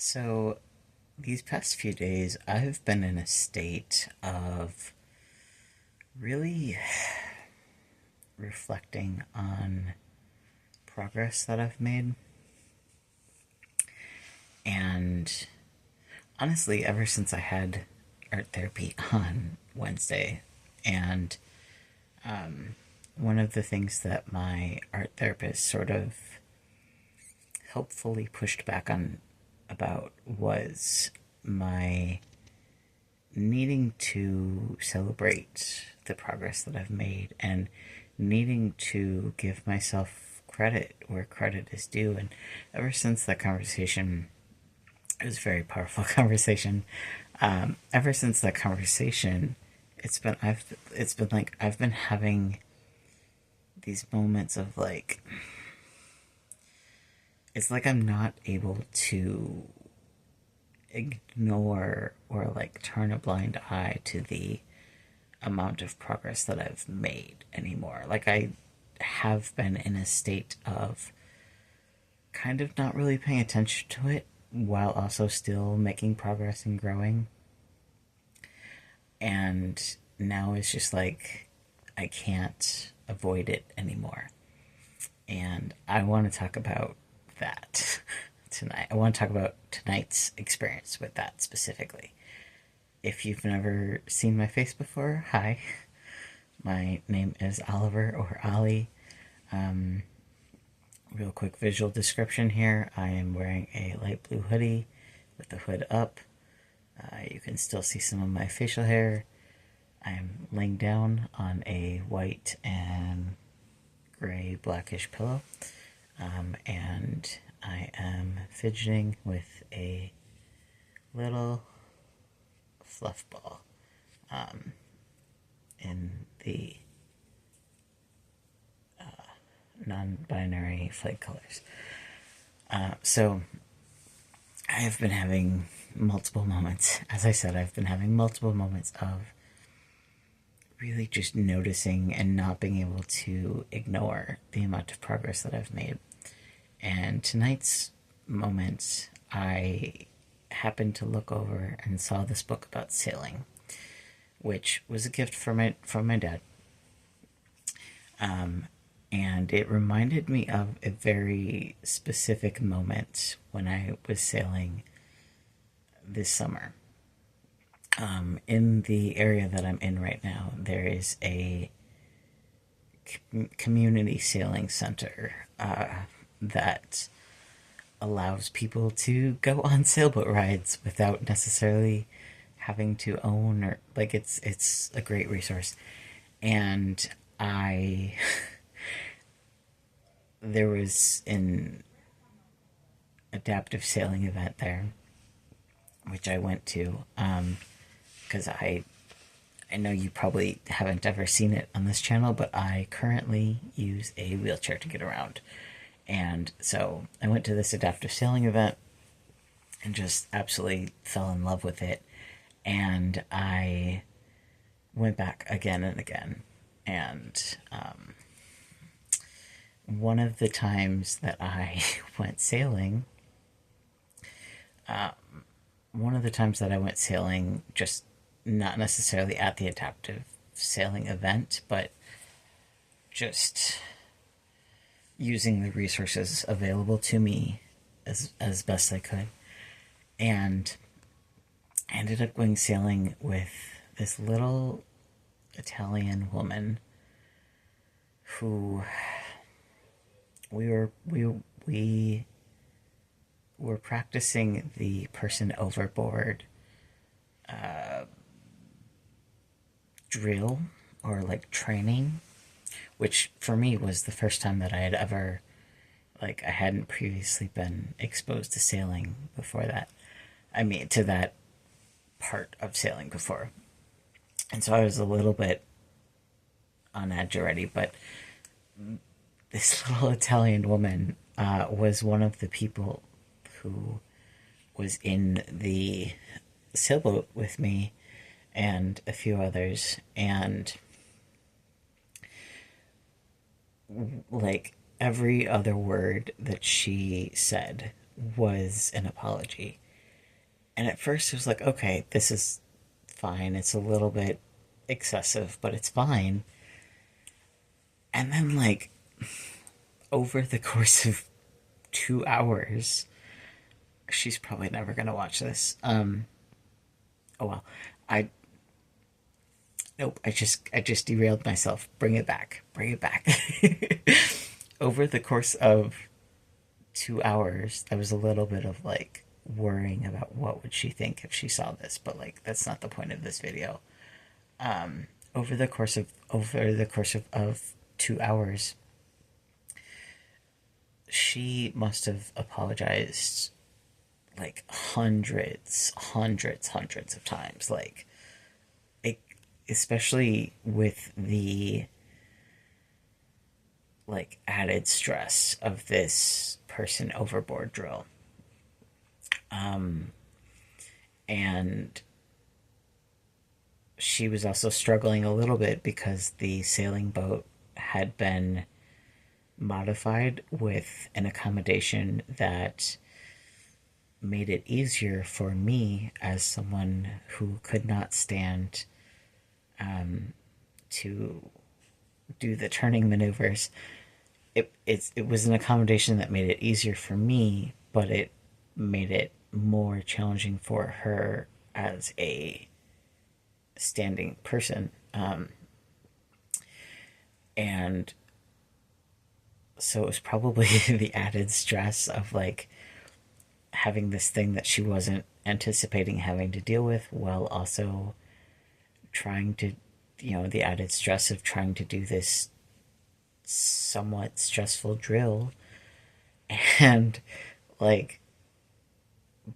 So, these past few days, I've been in a state of really reflecting on progress that I've made. And honestly, ever since I had art therapy on Wednesday, and one of the things that my art therapist sort of helpfully pushed back on about was my needing to celebrate the progress that I've made and needing to give myself credit where credit is due. And ever since that conversation, it was a very powerful conversation. Ever since that conversation, it's been like I've been having these moments of like it's like I'm not able to ignore or like turn a blind eye to the amount of progress that I've made anymore. Like I have been in a state of kind of not really paying attention to it while also still making progress and growing. And now it's just like I can't avoid it anymore. And I want to talk about that tonight. I want to talk about tonight's experience with that specifically. If you've never seen my face before, hi. My name is Oliver or Ollie. Real quick visual description here. I am wearing a light blue hoodie with the hood up. You can still see some of my facial hair. I am laying down on a white and gray blackish pillow. And I am fidgeting with a little fluff ball in the non-binary flag colors. So I have been having multiple moments. As I said, I've been having multiple moments of really just noticing and not being able to ignore the amount of progress that I've made. And tonight's moment, I happened to look over and saw this book about sailing, which was a gift from my dad. And it reminded me of a very specific moment when I was sailing this summer. In the area that I'm in right now, there is a community sailing center that allows people to go on sailboat rides without necessarily having to own or like it's a great resource. And I there was an adaptive sailing event there, which I went to because I know you probably haven't ever seen it on this channel, but I currently use a wheelchair to get around. And so I went to this adaptive sailing event and just absolutely fell in love with it. And I went back again and again. And one of the times that I went sailing, just not necessarily at the adaptive sailing event, but just using the resources available to me as best I could. And I ended up going sailing with this little Italian woman who we were practicing the person overboard drill or like training, which for me was the first time that I had ever, like, I hadn't previously been exposed to sailing before that. I mean, to that part of sailing before. And so I was a little bit on edge already, but this little Italian woman was one of the people who was in the sailboat with me and a few others, and like every other word that she said was an apology. And at first it was like, okay, this is fine. It's a little bit excessive, but it's fine. And then, like, over the course of 2 hours, she's probably never gonna watch this. Oh well. I Nope, I just derailed myself. Bring it back. Bring it back. Over the course of 2 hours, there was a little bit of like worrying about what would she think if she saw this, but like that's not the point of this video. Over the course of 2 hours, she must have apologized like hundreds of times. Like it, especially with the like added stress of this person overboard drill. And she was also struggling a little bit because the sailing boat had been modified with an accommodation that made it easier for me as someone who could not stand to do the turning maneuvers. It was an accommodation that made it easier for me, but it made it more challenging for her as a standing person. And so it was probably the added stress of like having this thing that she wasn't anticipating having to deal with, while also trying to, the added stress of trying to do this somewhat stressful drill. And like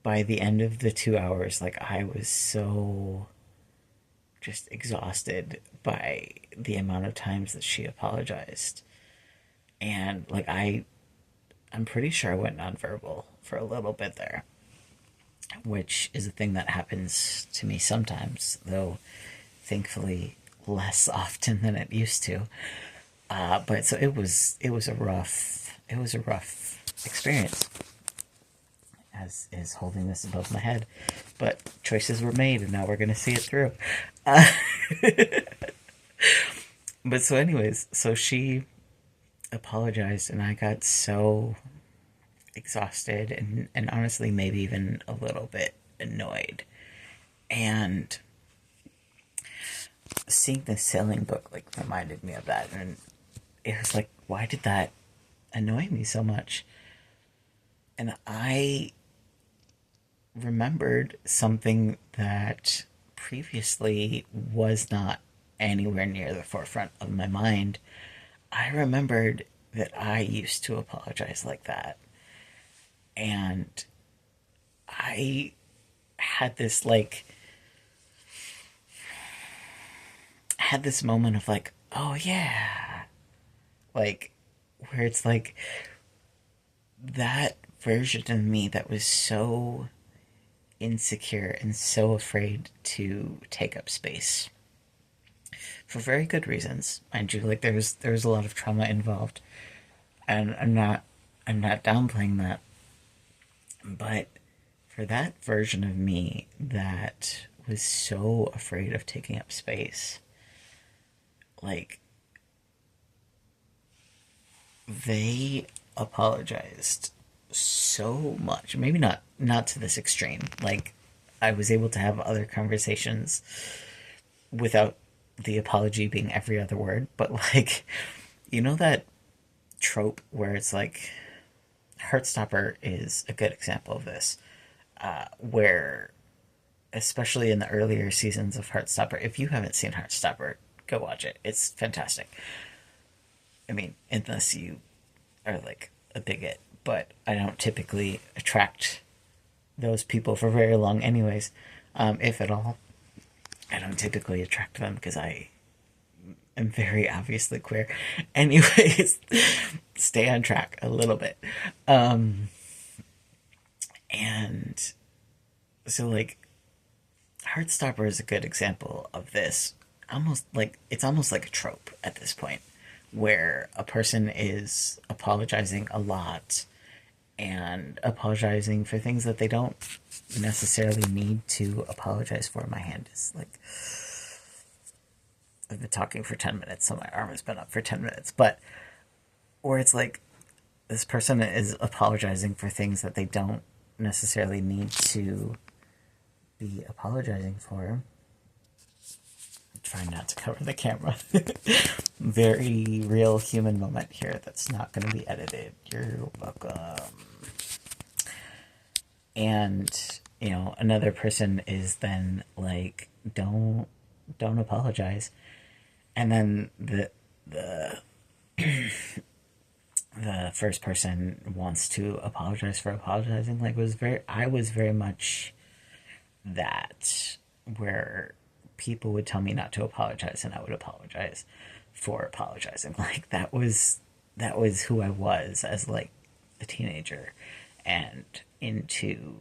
by the end of the 2 hours, like I was so just exhausted by the amount of times that she apologized. And like I'm pretty sure I went nonverbal for a little bit there, which is a thing that happens to me sometimes, though thankfully less often than it used to. But so it was a rough experience, as is holding this above my head. But choices were made, and now we're gonna see it through. Uh, but so, anyways, so she apologized, and I got so exhausted and honestly maybe even a little bit annoyed. And seeing the sailing book like reminded me of that, and it was like, why did that annoy me so much? And I remembered something that previously was not anywhere near the forefront of my mind. I remembered that I used to apologize like that. And I had this like had this moment of like, oh yeah, like where it's like that version of me that was so insecure and so afraid to take up space for very good reasons, mind you. Like there was a lot of trauma involved, and I'm not downplaying that, but for that version of me that was so afraid of taking up space, like they apologized so much. Maybe not to this extreme. Like I was able to have other conversations without the apology being every other word, but like that trope where it's like Heartstopper is a good example of this, where especially in the earlier seasons of Heartstopper, if you haven't seen Heartstopper, go watch it. It's fantastic. I mean, unless you are like a bigot, but I don't typically attract those people for very long, anyways. If at all, I don't typically attract them because I am very obviously queer. Anyways, stay on track a little bit. And so, like, Heartstopper is a good example of this. It's almost like a trope at this point, where a person is apologizing a lot and apologizing for things that they don't necessarily need to apologize for. My hand is like, I've been talking for 10 minutes, so my arm has been up for 10 minutes. But where it's like, this person is apologizing for things that they don't necessarily need to be apologizing for. I'm trying not to cover the camera. Very real human moment here that's not going to be edited. You're welcome. And, you know, another person is then like, don't apologize. And then the first person wants to apologize for apologizing. Like, I was very much that, where people would tell me not to apologize and I would apologize for apologizing. Like, that was who I was as like a teenager and into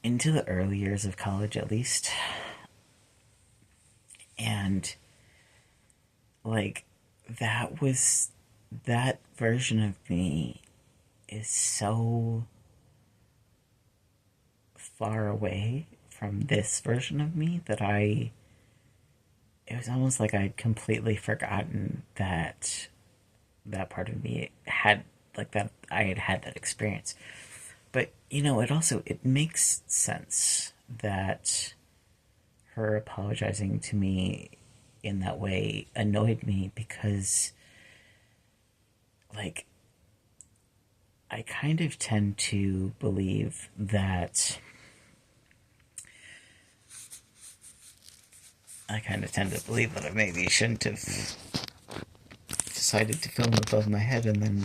the early years of college, at least. And like, that version of me is so far away from this version of me that it was almost like I'd completely forgotten that part of me had, like, that I had that experience. But, you know, it makes sense that her apologizing to me in that way annoyed me, because, like, I kind of tend to believe that I maybe shouldn't have decided to film above my head and then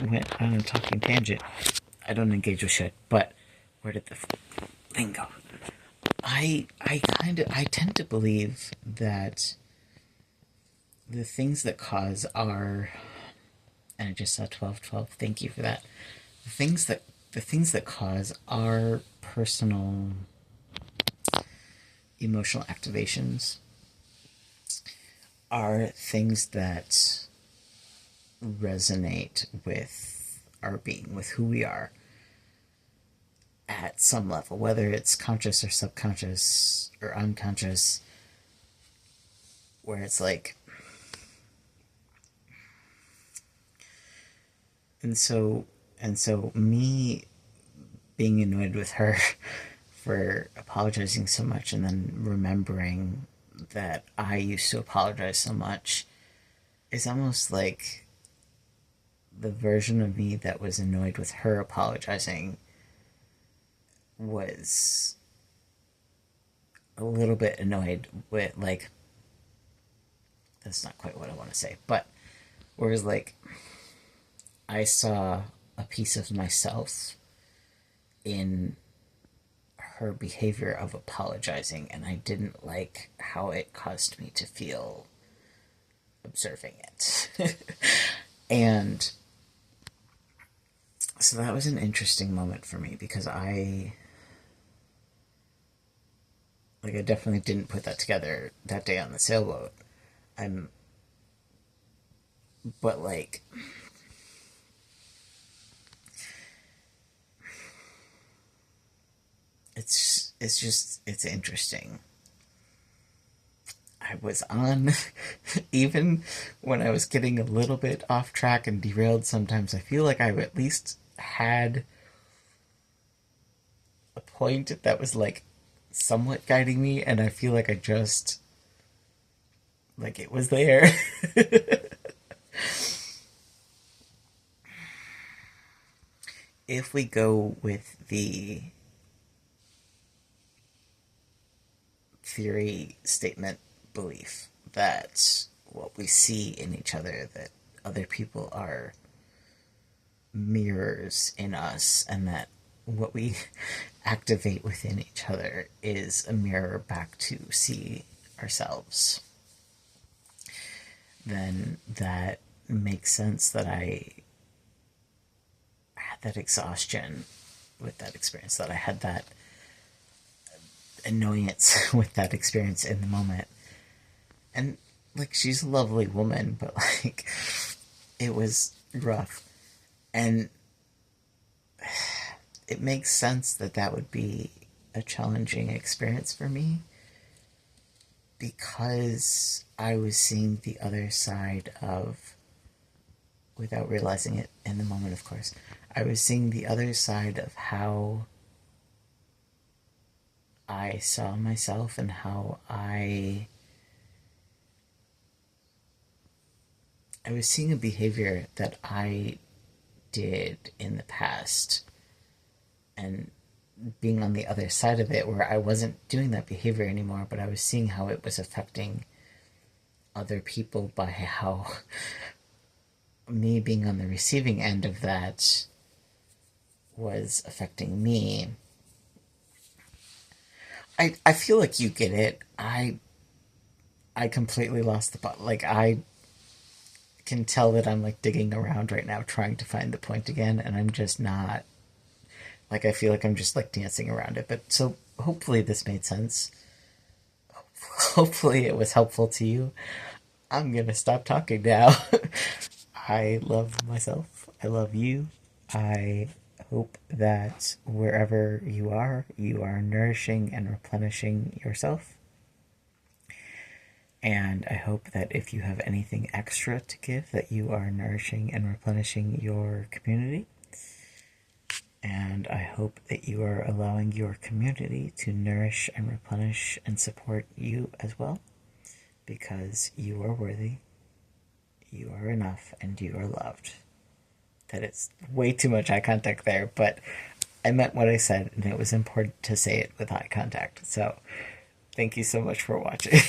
went on a talking tangent. I don't engage with shit, but where did the thing go? I tend to believe that the things that cause our, and I just saw 1212, thank you for that. The things that cause our personal emotional activations are things that resonate with our being, with who we are at some level, whether it's conscious or subconscious or unconscious, where it's like, and so me being annoyed with her for apologizing so much, and then remembering that I used to apologize so much, is almost like the version of me that was annoyed with her apologizing was a little bit annoyed with, like, that's not quite what I want to say, but whereas, like, I saw a piece of myself in her behavior of apologizing, and I didn't like how it caused me to feel observing it. And so that was an interesting moment for me, because I definitely didn't put that together that day on the sailboat. But like, it's interesting. I was on, even when I was getting a little bit off track and derailed sometimes, I feel like I at least had a point that was like somewhat guiding me, and I feel like I just, like, it was there. If we go with the theory, statement, belief that what we see in each other, that other people are mirrors in us, and that what we activate within each other is a mirror back to see ourselves, then that makes sense that I had that exhaustion with that experience, that I had that annoyance with that experience in the moment. And, like, she's a lovely woman, but, like, it was rough. And it makes sense that that would be a challenging experience for me because I was seeing the other side of, without realizing it in the moment, of course, I was seeing the other side of how I saw myself and how I was seeing a behavior that I did in the past and being on the other side of it where I wasn't doing that behavior anymore, but I was seeing how it was affecting other people by how me being on the receiving end of that was affecting me. I feel like you get it. I completely lost the plot. Like I can tell that I'm like digging around right now trying to find the point again and I'm just not, like I feel like I'm just like dancing around it. But so hopefully this made sense. Hopefully it was helpful to you. I'm gonna stop talking now. I love myself. I love you. I hope that wherever you are nourishing and replenishing yourself. And I hope that if you have anything extra to give, that you are nourishing and replenishing your community. And I hope that you are allowing your community to nourish and replenish and support you as well, because you are worthy, you are enough, and you are loved. That is way too much eye contact there, but I meant what I said, and it was important to say it with eye contact. So, thank you so much for watching.